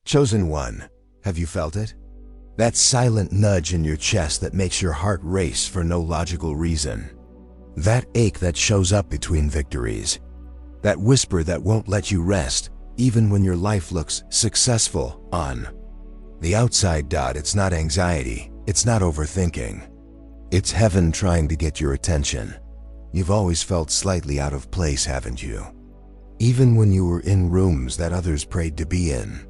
Chosen one, have you felt it? That silent nudge in your chest that makes your heart race for no logical reason. That ache that shows up between victories. That whisper that won't let you rest, even when your life looks successful on the outside. It's not anxiety, it's not overthinking. It's heaven trying to get your attention. You've always felt slightly out of place, haven't you? Even when you were in rooms that others prayed to be in.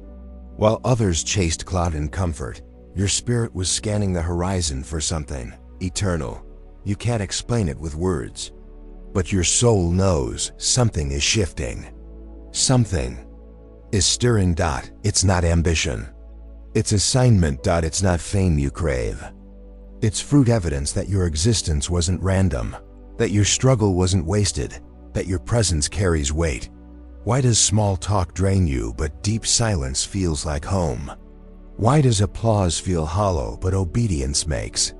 While others chased clout and comfort, your spirit was scanning the horizon for something eternal. You can't explain it with words, but your soul knows something is shifting. Something is stirring. It's not ambition. It's assignment. It's not fame you crave. It's fruit, evidence that your existence wasn't random, that your struggle wasn't wasted, that your presence carries weight. Why does small talk drain you but deep silence feels like home? Why does applause feel hollow but obedience makes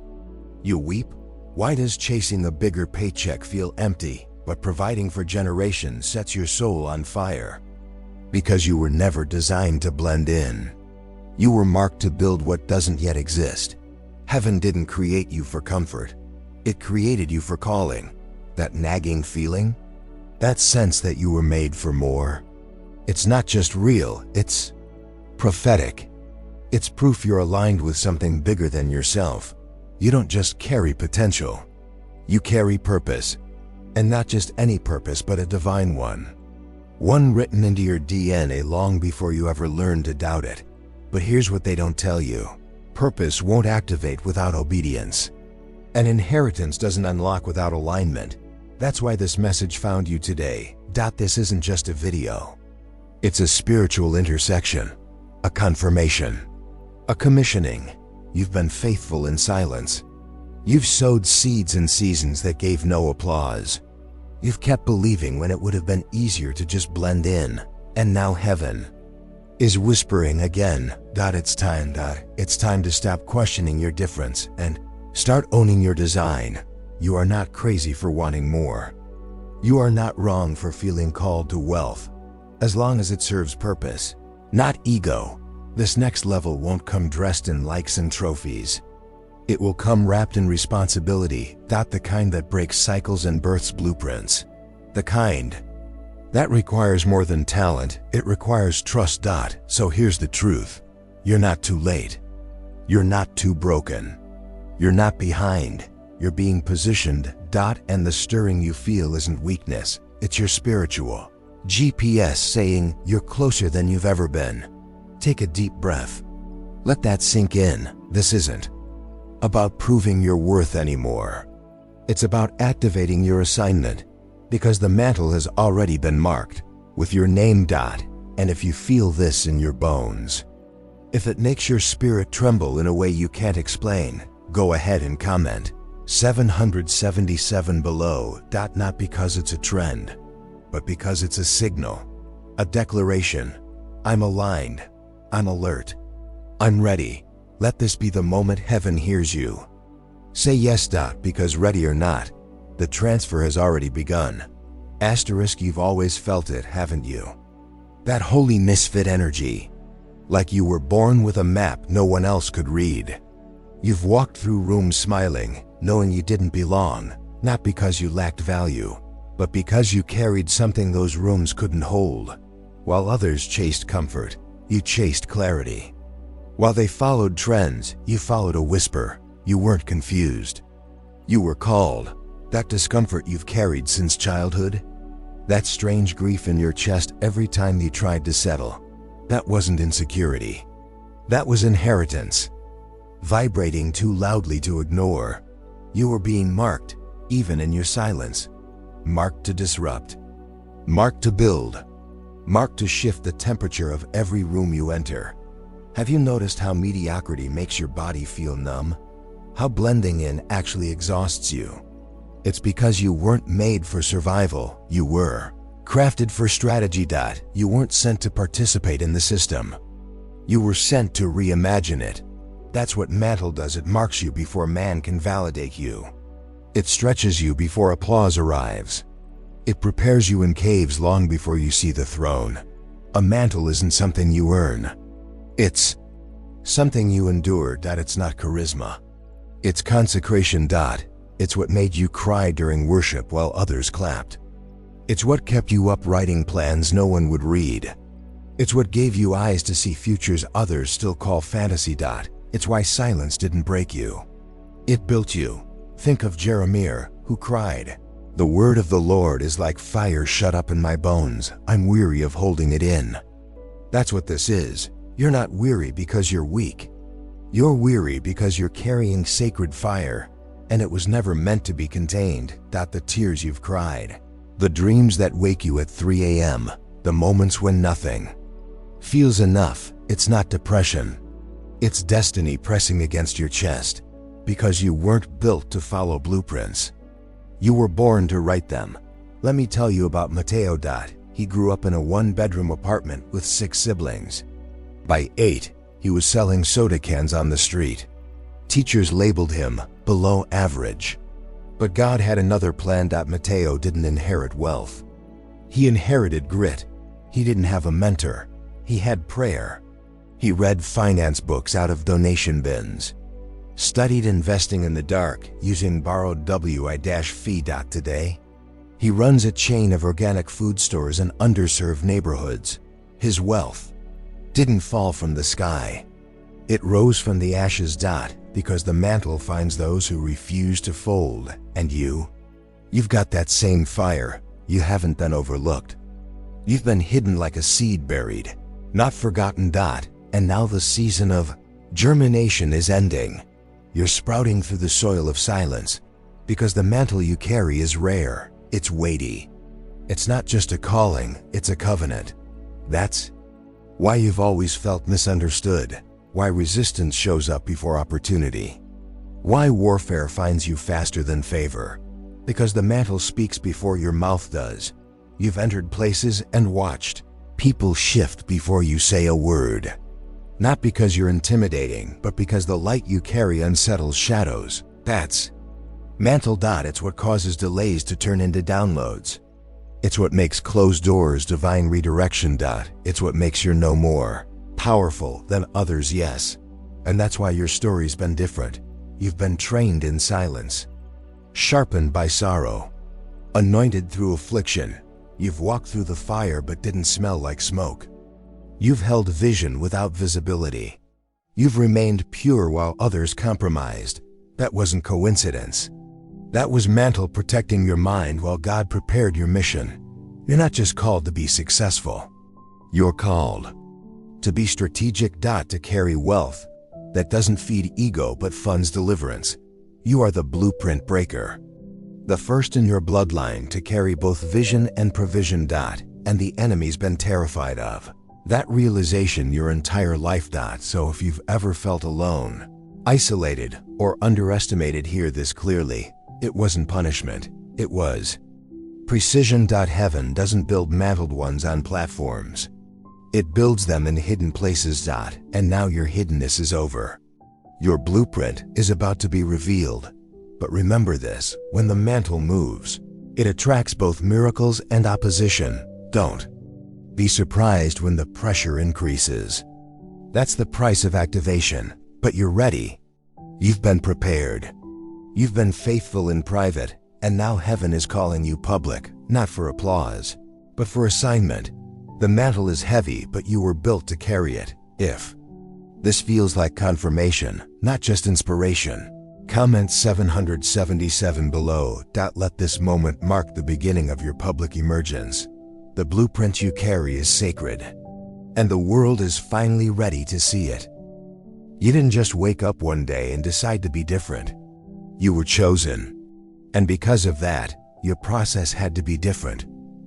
you weep? Why does chasing a bigger paycheck feel empty but providing for generations sets your soul on fire? Because you were never designed to blend in. You were marked to build what doesn't yet exist. Heaven didn't create you for comfort. It created you for calling. That nagging feeling? That sense that you were made for more? It's not just real, it's prophetic. It's proof you're aligned with something bigger than yourself. You don't just carry potential. You carry purpose. And not just any purpose, but a divine one. One written into your DNA long before you ever learned to doubt it. But here's what they don't tell you. Purpose won't activate without obedience. An inheritance doesn't unlock without alignment. That's why this message found you today. This isn't just a video. It's a spiritual intersection, a confirmation, a commissioning. You've been faithful in silence. You've sowed seeds in seasons that gave no applause. You've kept believing when it would have been easier to just blend in. And now heaven is whispering again. It's time. It's time to stop questioning your difference and start owning your design. You are not crazy for wanting more. You are not wrong for feeling called to wealth, as long as it serves purpose, not ego. This next level won't come dressed in likes and trophies. It will come wrapped in responsibility. The kind that breaks cycles and births blueprints. The kind that requires more than talent, it requires trust. So here's the truth. You're not too late. You're not too broken. You're not behind. You're being positioned. And the stirring you feel isn't weakness. It's your spiritual GPS saying you're closer than you've ever been. Take a deep breath. Let that sink in. This isn't about proving your worth anymore. It's about activating your assignment, because the mantle has already been marked with your name. And if you feel this in your bones, if it makes your spirit tremble in a way you can't explain, go ahead and comment 777 below. Not because it's a trend, but because it's a signal, a declaration. I'm aligned. I'm alert. I'm ready. Let this be the moment heaven hears you. Say yes. Because ready or not, the transfer has already begun. Asterisk, you've always felt it, haven't you? That holy misfit energy. Like you were born with a map no one else could read. You've walked through rooms smiling, knowing you didn't belong, not because you lacked value, but because you carried something those rooms couldn't hold. While others chased comfort, you chased clarity. While they followed trends, you followed a whisper. You weren't confused. You were called. That discomfort you've carried since childhood, that strange grief in your chest every time you tried to settle, that wasn't insecurity. That was inheritance, vibrating too loudly to ignore. You were being marked, even in your silence. Marked to disrupt. Marked to build. Marked to shift the temperature of every room you enter. Have you noticed how mediocrity makes your body feel numb? How blending in actually exhausts you? It's because you weren't made for survival. You were crafted for strategy. You weren't sent to participate in the system. You were sent to reimagine it. That's what mantle does. It marks you before man can validate you. It stretches you before applause arrives. It prepares you in caves long before you see the throne. A mantle isn't something you earn. It's something you endured. It's not charisma. It's consecration. It's what made you cry during worship while others clapped. It's what kept you up writing plans no one would read. It's what gave you eyes to see futures others still call fantasy. It's why silence didn't break you. It built you. Think of Jeremiah, who cried, "The word of the Lord is like fire shut up in my bones. I'm weary of holding it in." That's what this is. You're not weary because you're weak. You're weary because you're carrying sacred fire, and it was never meant to be contained. The tears you've cried, the dreams that wake you at 3 a.m., the moments when nothing feels enough. It's not depression. It's destiny pressing against your chest, because you weren't built to follow blueprints. You were born to write them. Let me tell you about Mateo. He grew up in a one-bedroom apartment with 6 siblings. By 8, he was selling soda cans on the street. Teachers labeled him below average. But God had another plan. Mateo didn't inherit wealth. He inherited grit. He didn't have a mentor. He had prayer. He read finance books out of donation bins, studied investing in the dark using borrowed WI-fee. Today, he runs a chain of organic food stores in underserved neighborhoods. His wealth didn't fall from the sky. It rose from the ashes. Because the mantle finds those who refuse to fold. And you've got that same fire. You haven't been overlooked. You've been hidden like a seed buried, not forgotten. And now the season of germination is ending. You're sprouting through the soil of silence, because the mantle you carry is rare. It's weighty. It's not just a calling, it's a covenant. That's why you've always felt misunderstood, why resistance shows up before opportunity, why warfare finds you faster than favor. Because the mantle speaks before your mouth does. You've entered places and watched people shift before you say a word. Not because you're intimidating, but because the light you carry unsettles shadows. That's mantle. It's what causes delays to turn into downloads. It's what makes closed doors divine redirection. It's what makes you no more powerful than others. Yes. And that's why your story's been different. You've been trained in silence, sharpened by sorrow, anointed through affliction. You've walked through the fire but didn't smell like smoke. You've held vision without visibility. You've remained pure while others compromised. That wasn't coincidence. That was mantle protecting your mind while God prepared your mission. You're not just called to be successful. You're called to be strategic. To carry wealth that doesn't feed ego but funds deliverance. You are the blueprint breaker, the first in your bloodline to carry both vision and provision. And the enemy's been terrified of that realization your entire life. So if you've ever felt alone, isolated, or underestimated, hear this clearly. It wasn't punishment. It was precision. Heaven doesn't build mantled ones on platforms. It builds them in hidden places. And now your hiddenness is over. Your blueprint is about to be revealed. But remember this, when the mantle moves, it attracts both miracles and opposition. Don't be surprised when the pressure increases. That's the price of activation. But you're ready. You've been prepared. You've been faithful in private, and now heaven is calling you public, not for applause, but for assignment. The mantle is heavy, but you were built to carry it. If this feels like confirmation, not just inspiration, comment 777 below. Let this moment mark the beginning of your public emergence. The blueprint you carry is sacred, and the world is finally ready to see it. You didn't just wake up one day and decide to be different. You were chosen. And because of that, your process had to be different.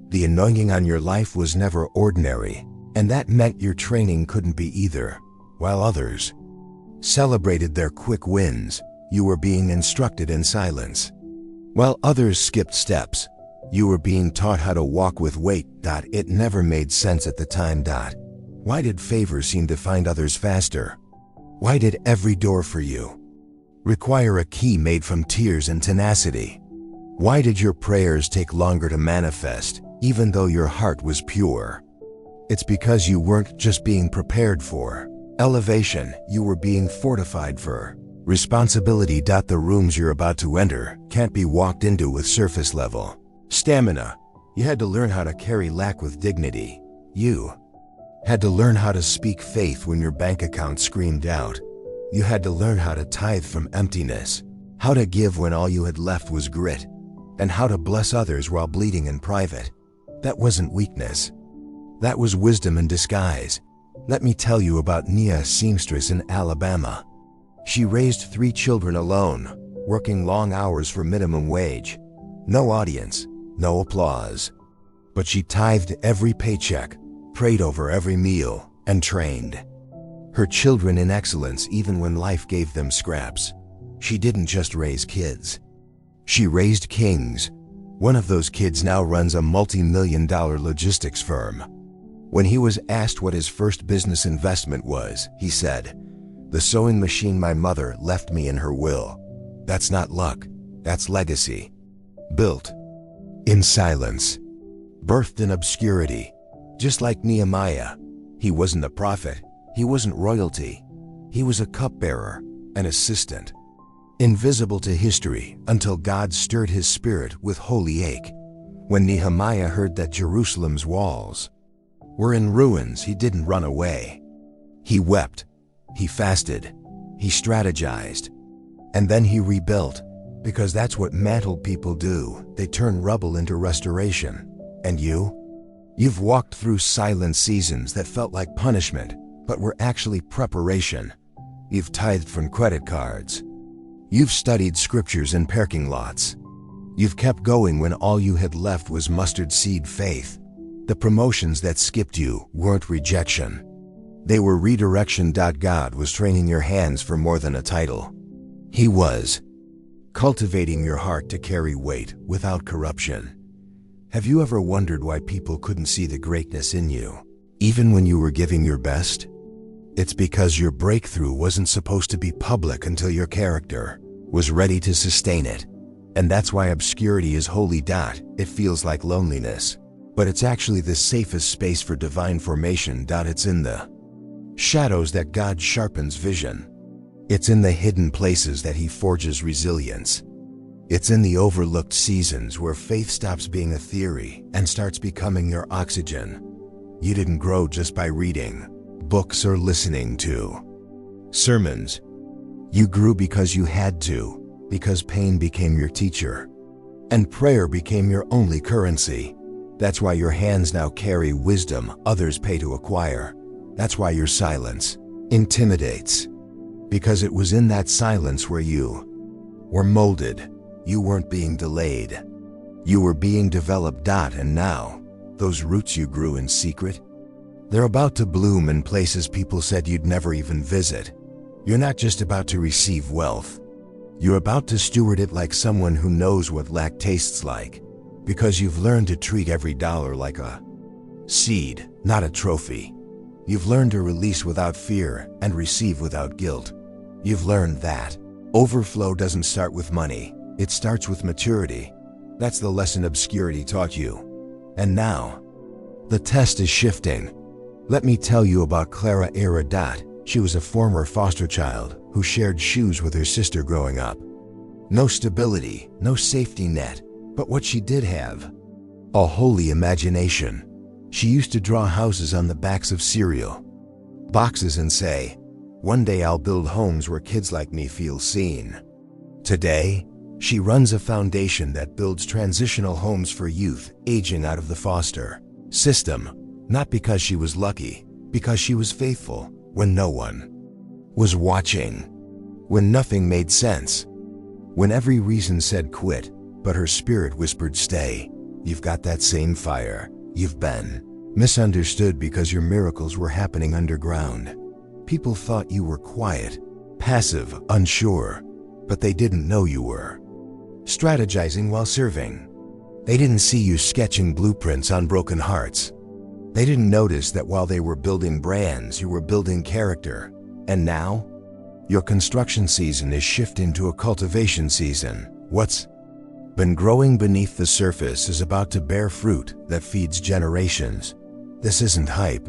The anointing on your life was never ordinary, and that meant your training couldn't be either. While others celebrated their quick wins, you were being instructed in silence. While others skipped steps, you were being taught how to walk with weight. It never made sense at the time. Why did favor seem to find others faster? Why did every door for you require a key made from tears and tenacity? Why did your prayers take longer to manifest, even though your heart was pure? It's because you weren't just being prepared for, Elevation, you were being fortified for. Responsibility. The rooms you're about to enter can't be walked into with surface level. Stamina, you had to learn how to carry lack with dignity. You had to learn how to speak faith when your bank account screamed out. You had to learn how to tithe from emptiness, how to give when all you had left was grit, and how to bless others while bleeding in private. That wasn't weakness. That was wisdom in disguise. Let me tell you about Nia, seamstress in Alabama. She raised 3 children alone, working long hours for minimum wage. No audience, no applause. But she tithed every paycheck, prayed over every meal, and trained her children in excellence even when life gave them scraps. She didn't just raise kids. She raised kings. One of those kids now runs a multi-million-dollar logistics firm. When he was asked what his first business investment was, he said, "The sewing machine my mother left me in her will. That's not luck, that's legacy." Built in silence, birthed in obscurity. Just like Nehemiah, he wasn't a prophet, he wasn't royalty. He was a cupbearer, an assistant. Invisible to history until God stirred his spirit with holy ache. When Nehemiah heard that Jerusalem's walls were in ruins, he didn't run away. He wept, he fasted, he strategized, and then he rebuilt, because that's what mantle people do. They turn rubble into restoration. And you've walked through silent seasons that felt like punishment, but were actually preparation. You've tithed from credit cards. You've studied scriptures in parking lots. You've kept going when all you had left was mustard seed faith. The promotions that skipped you weren't rejection. They were redirection. God was training your hands for more than a title. He was cultivating your heart to carry weight without corruption. Have you ever wondered why people couldn't see the greatness in you, even when you were giving your best? It's because your breakthrough wasn't supposed to be public until your character was ready to sustain it. And that's why obscurity is holy. It feels like loneliness, but it's actually the safest space for divine formation. It's in the shadows that God sharpens vision. It's in the hidden places that he forges resilience. It's in the overlooked seasons where faith stops being a theory and starts becoming your oxygen. You didn't grow just by reading books or listening to sermons. You grew because you had to, because pain became your teacher, and prayer became your only currency. That's why your hands now carry wisdom others pay to acquire. That's why your silence intimidates, because it was in that silence where you were molded. You weren't being delayed. You were being developed. And now, those roots you grew in secret, they're about to bloom in places people said you'd never even visit. You're not just about to receive wealth. You're about to steward it like someone who knows what lack tastes like, because you've learned to treat every dollar like a seed, not a trophy. You've learned to release without fear and receive without guilt. You've learned that overflow doesn't start with money, it starts with maturity. That's the lesson obscurity taught you. And now, the test is shifting. Let me tell you about Clara Era. She was a former foster child who shared shoes with her sister growing up. No stability, no safety net, but what she did have: a holy imagination. She used to draw houses on the backs of cereal boxes and say, "One day I'll build homes where kids like me feel seen." Today, she runs a foundation that builds transitional homes for youth aging out of the foster system, not because she was lucky, because she was faithful when no one was watching, when nothing made sense, when every reason said quit, but her spirit whispered stay. You've got that same fire. You've been misunderstood because your miracles were happening underground. People thought you were quiet, passive, unsure, but they didn't know you were strategizing while serving. They didn't see you sketching blueprints on broken hearts. They didn't notice that while they were building brands, you were building character. And now, your construction season is shifting to a cultivation season. What's been growing beneath the surface is about to bear fruit that feeds generations. This isn't hype.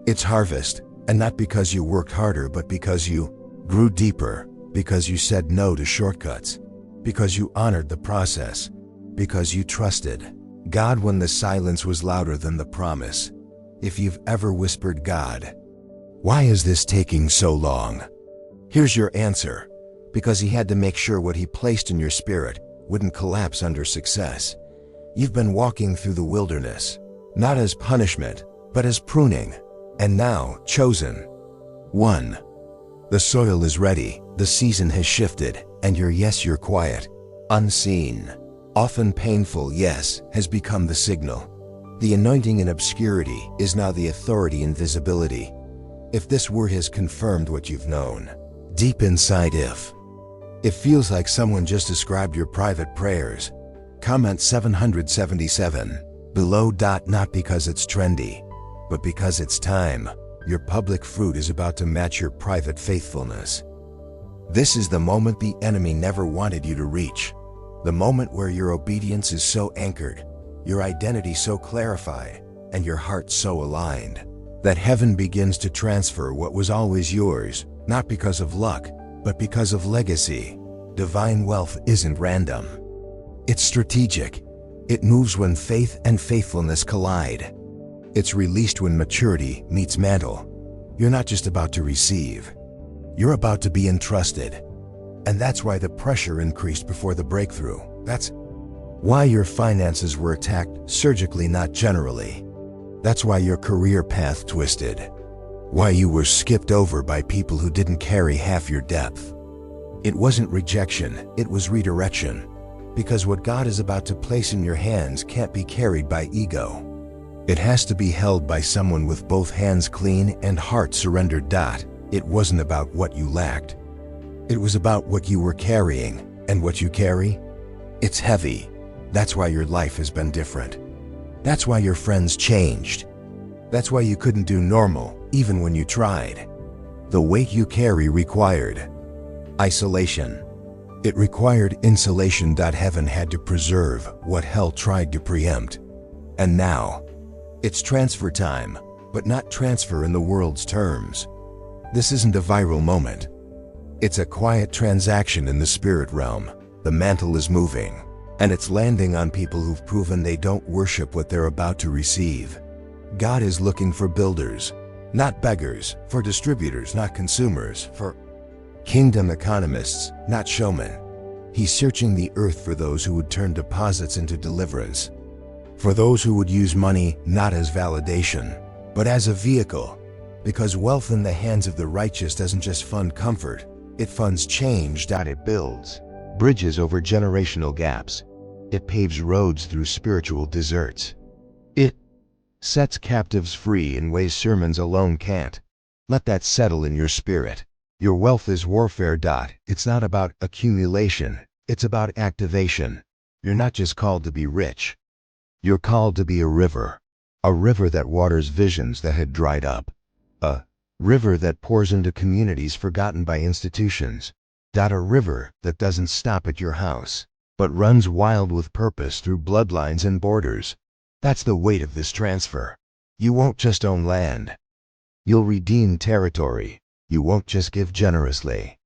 It's harvest. And not because you worked harder, but because you grew deeper, because you said no to shortcuts, because you honored the process, because you trusted God when the silence was louder than the promise. If you've ever whispered, "God, why is this taking so long?" Here's your answer. Because He had to make sure what He placed in your spirit wouldn't collapse under success. You've been walking through the wilderness, not as punishment, but as pruning. And now, chosen one. The soil is ready, the season has shifted, and your yes, your quiet, unseen, often painful yes has become the signal. The anointing in obscurity is now the authority in visibility. If this word has confirmed what you've known, deep inside, if it feels like someone just described your private prayers, comment 777 below. Not because it's trendy, but because it's time. Your public fruit is about to match your private faithfulness. This is the moment the enemy never wanted you to reach. The moment where your obedience is so anchored, your identity so clarified, and your heart so aligned, that heaven begins to transfer what was always yours, not because of luck, but because of legacy. Divine wealth isn't random. It's strategic. It moves when faith and faithfulness collide. It's released when maturity meets mantle. You're not just about to receive. You're about to be entrusted. And that's why the pressure increased before the breakthrough. That's why your finances were attacked surgically, not generally. That's why your career path twisted. Why you were skipped over by people who didn't carry half your depth. It wasn't rejection, it was redirection. Because what God is about to place in your hands can't be carried by ego. It has to be held by someone with both hands clean and heart surrendered. It wasn't about what you lacked. It was about what you were carrying. And what you carry? It's heavy. That's why your life has been different. That's why your friends changed. That's why you couldn't do normal, even when you tried. The weight you carry required isolation. It required insulation. Heaven had to preserve what hell tried to preempt. And now, it's transfer time, but not transfer in the world's terms. This isn't a viral moment. It's a quiet transaction in the spirit realm. The mantle is moving, and it's landing on people who've proven they don't worship what they're about to receive. God is looking for builders, not beggars, for distributors, not consumers, for kingdom economists, not showmen. He's searching the earth for those who would turn deposits into deliverance, for those who would use money not as validation, but as a vehicle. Because wealth in the hands of the righteous doesn't just fund comfort, it funds change. It builds bridges over generational gaps. It paves roads through spiritual deserts. It sets captives free in ways sermons alone can't. Let that settle in your spirit. Your wealth is warfare. It's not about accumulation, it's about activation. You're not just called to be rich. You're called to be a river that waters visions that had dried up. A river that pours into communities forgotten by institutions. A river that doesn't stop at your house, but runs wild with purpose through bloodlines and borders. That's the weight of this transfer. You won't just own land. You'll redeem territory. You won't just give generously.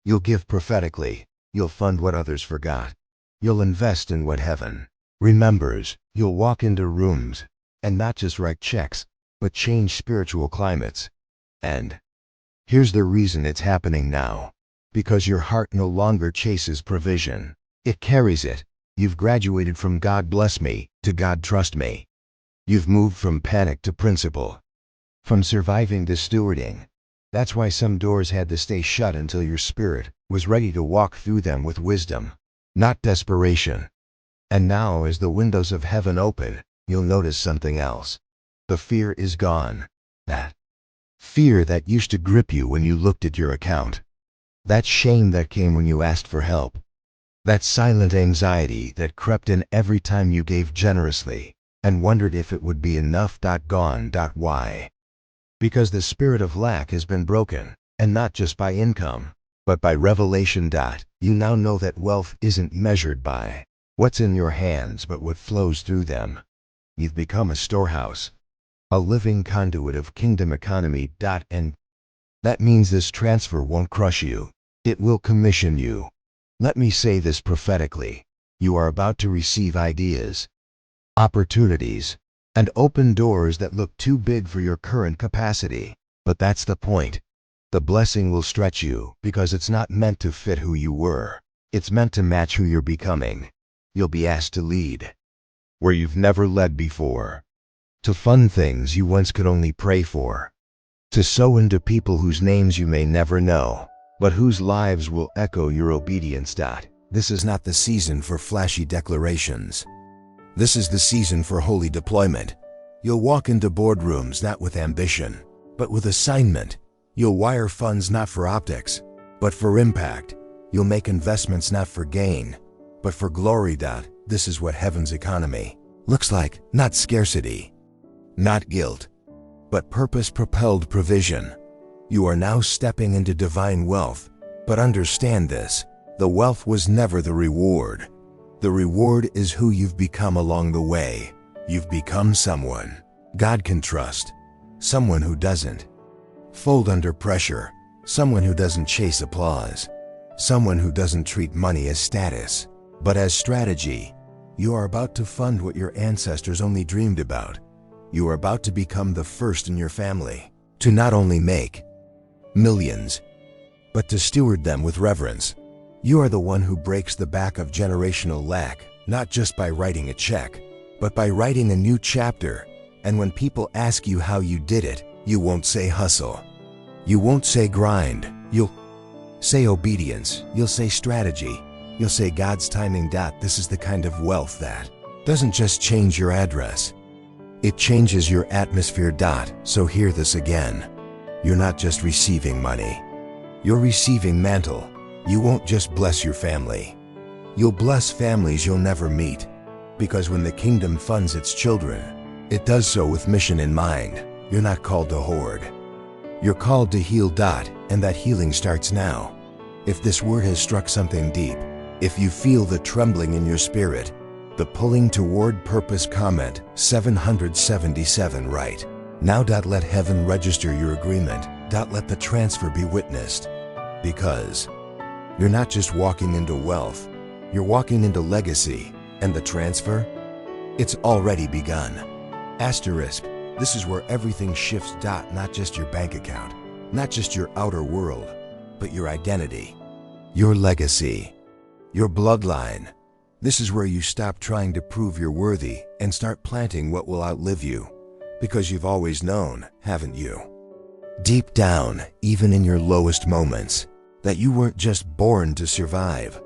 You'll give prophetically. You'll fund what others forgot. You'll invest in what heaven remembers. You'll walk into rooms and not just write checks, but change spiritual climates. And here's the reason it's happening now. Because your heart no longer chases provision. It carries it. You've graduated from "God bless me" to "God trust me." You've moved from panic to principle. From surviving to stewarding. That's why some doors had to stay shut until your spirit was ready to walk through them with wisdom, not desperation. And now, as the windows of heaven open, you'll notice something else. The fear is gone. That fear that used to grip you when you looked at your account. That shame that came when you asked for help. That silent anxiety that crept in every time you gave generously and wondered if it would be enough. Gone. Why? Because the spirit of lack has been broken, and not just by income, but by revelation. You now know that wealth isn't measured by what's in your hands, but what flows through them. You've become a storehouse. a living conduit of kingdom economy. And that means this transfer won't crush you. It will commission you. Let me say this prophetically. You are about to receive ideas, opportunities, and open doors that look too big for your current capacity. But that's the point. The blessing will stretch you because it's not meant to fit who you were. It's meant to match who you're becoming. You'll be asked to lead where you've never led before, to fund things you once could only pray for, to sow into people whose names you may never know, but whose lives will echo your obedience. This is not the season for flashy declarations. This is the season for holy deployment. You'll walk into boardrooms not with ambition, but with assignment. You'll wire funds not for optics, but for impact. You'll make investments not for gain, but for glory. This is what heaven's economy looks like, not scarcity, not guilt, but purpose-propelled provision. You are now stepping into divine wealth, but understand this, the wealth was never the reward. The reward is who you've become along the way. You've become someone God can trust, someone who doesn't fold under pressure, someone who doesn't chase applause, someone who doesn't treat money as status, but as strategy. You are about to fund what your ancestors only dreamed about. You are about to become the first in your family to not only make millions, but to steward them with reverence. You are the one who breaks the back of generational lack, not just by writing a check, but by writing a new chapter. And when people ask you how you did it, you won't say hustle. You won't say grind. You'll say obedience. You'll say strategy. You'll say God's timing. This is the kind of wealth that doesn't just change your address. It changes your atmosphere. So hear this again. You're not just receiving money. You're receiving mantle. You won't just bless your family. You'll bless families you'll never meet. Because when the kingdom funds its children, it does so with mission in mind. You're not called to hoard. You're called to heal. And that healing starts now. If this word has struck something deep, if you feel the trembling in your spirit, the pulling toward purpose, comment 777 right now. Let heaven register your agreement. Let the transfer be witnessed. Because you're not just walking into wealth, you're walking into legacy. And the transfer? It's already begun. Asterisk, this is where everything shifts. Not just your bank account, not just your outer world, but your identity, your legacy, your bloodline. This is where you stop trying to prove you're worthy and start planting what will outlive you. Because you've always known, haven't you? Deep down, even in your lowest moments, that you weren't just born to survive.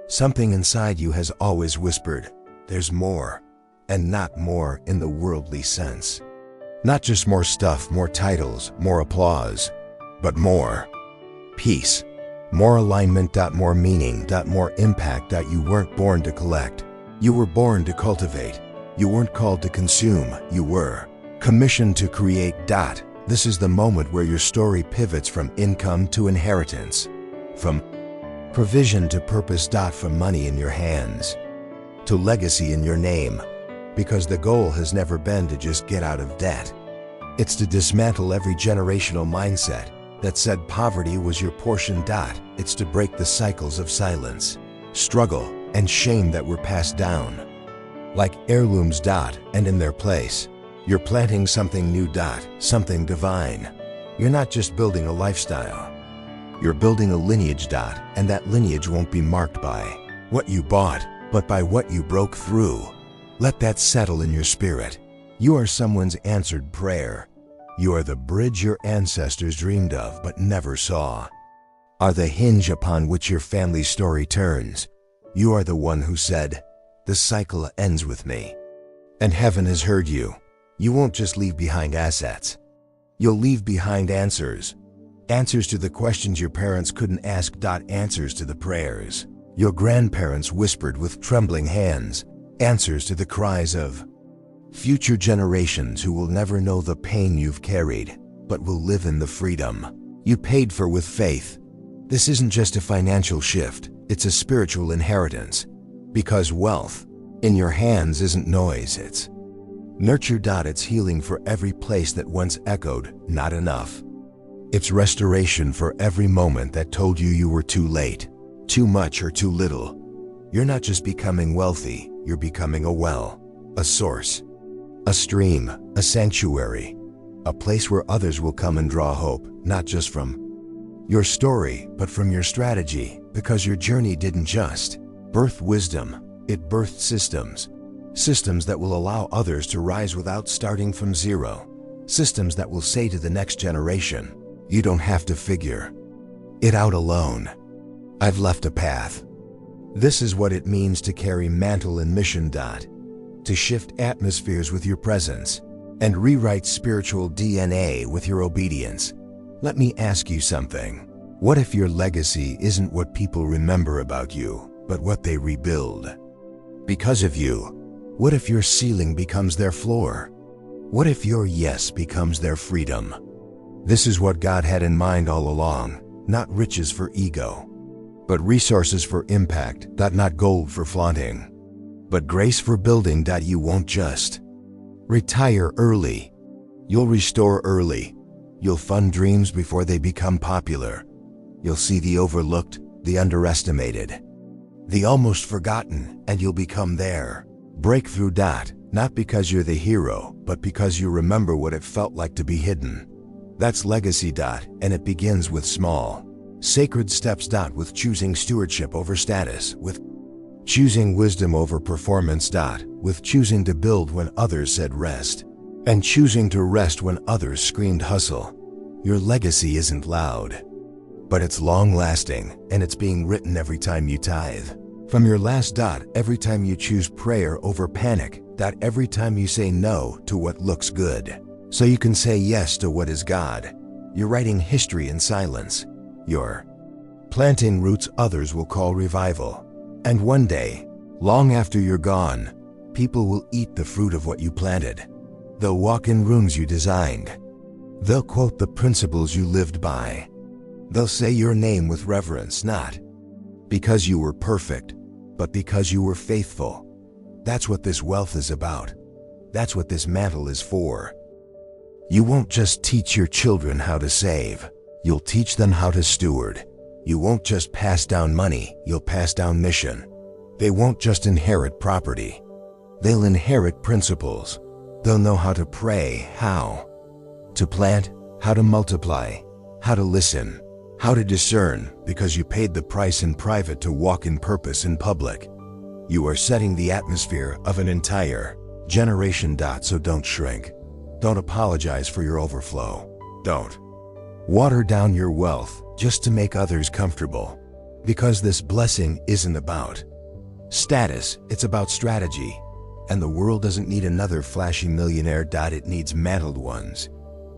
Something inside you has always whispered, there's more, and not more in the worldly sense. Not just more stuff, more titles, more applause, but more peace, more alignment, more meaning, more impact. You weren't born to collect. You were born to cultivate. You weren't called to consume. You were commissioned to create. This is the moment where your story pivots from income to inheritance, from provision to purpose. From money in your hands to legacy in your name. Because the goal has never been to just get out of debt. It's to dismantle every generational mindset that said poverty was your portion. It's to break the cycles of silence, struggle, and shame that were passed down like heirlooms. And in their place, you're planting something new. Something divine. You're not just building a lifestyle. You're building a lineage. And that lineage won't be marked by what you bought, but by what you broke through. Let that settle in your spirit. You are someone's answered prayer. You are the bridge your ancestors dreamed of but never saw. Are the hinge upon which your family's story turns. You are the one who said, the cycle ends with me. And heaven has heard you. You won't just leave behind assets. You'll leave behind answers. Answers to the questions your parents couldn't ask. Answers to the prayers your grandparents whispered with trembling hands. Answers to the cries of future generations who will never know the pain you've carried, but will live in the freedom you paid for with faith. This isn't just a financial shift, it's a spiritual inheritance. Because wealth in your hands isn't noise, it's Nurture. It's healing for every place that once echoed, not enough. It's restoration for every moment that told you you were too late, too much or too little. You're not just becoming wealthy, you're becoming a well, a source, a stream, a sanctuary, a place where others will come and draw hope, not just from your story, but from your strategy, because your journey didn't just birth wisdom, it birthed systems. Systems that will allow others to rise without starting from zero. Systems that will say to the next generation, you don't have to figure it out alone. I've left a path. This is what it means to carry mantle and mission. To shift atmospheres with your presence and rewrite spiritual DNA with your obedience. Let me ask you something. What if your legacy isn't what people remember about you, but what they rebuild? Because of you. What if your ceiling becomes their floor? What if your yes becomes their freedom? This is what God had in mind all along, not riches for ego, but resources for impact. Not gold for flaunting, but grace for building. You won't just retire early. You'll restore early. You'll fund dreams before they become popular. You'll see the overlooked, the underestimated, the almost forgotten, and you'll become there. Breakthrough. Not because you're the hero, but because you remember what it felt like to be hidden. That's legacy. And it begins with small, sacred steps. With choosing stewardship over status, with choosing wisdom over performance. With choosing to build when others said rest, and choosing to rest when others screamed hustle. Your legacy isn't loud, but it's long-lasting, and it's being written every time you tithe. From your last. Every time you choose prayer over panic. Every time you say no to what looks good, so you can say yes to what is God. You're writing history in silence. You're planting roots others will call revival. And one day, long after you're gone, people will eat the fruit of what you planted. They'll walk in rooms you designed. They'll quote the principles you lived by. They'll say your name with reverence, not because you were perfect, but because you were faithful. That's what this wealth is about. That's what this mantle is for. You won't just teach your children how to save. You'll teach them how to steward. You won't just pass down money, you'll pass down mission. They won't just inherit property. They'll inherit principles. They'll know how to pray, how to plant, how to multiply, how to listen, how to discern, because you paid the price in private to walk in purpose in public. You are setting the atmosphere of an entire generation. So don't shrink. Don't apologize for your overflow. Don't water down your wealth just to make others comfortable. Because this blessing isn't about status, it's about strategy. And the world doesn't need another flashy millionaire. It needs mantled ones.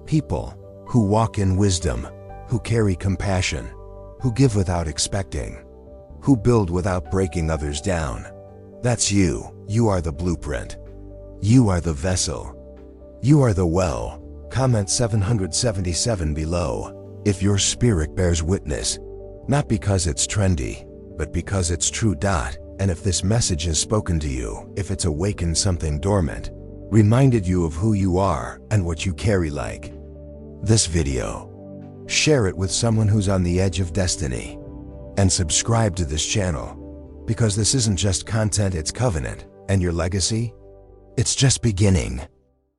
People who walk in wisdom, who carry compassion, who give without expecting, who build without breaking others down. That's you. You are the blueprint. You are the vessel. You are the well. Comment 777 below if your spirit bears witness, not because it's trendy, but because it's true. And if this message has spoken to you, if it's awakened something dormant, reminded you of who you are and what you carry like this video, share it with someone who's on the edge of destiny, and subscribe to this channel, because this isn't just content, it's covenant, and your legacy, it's just beginning.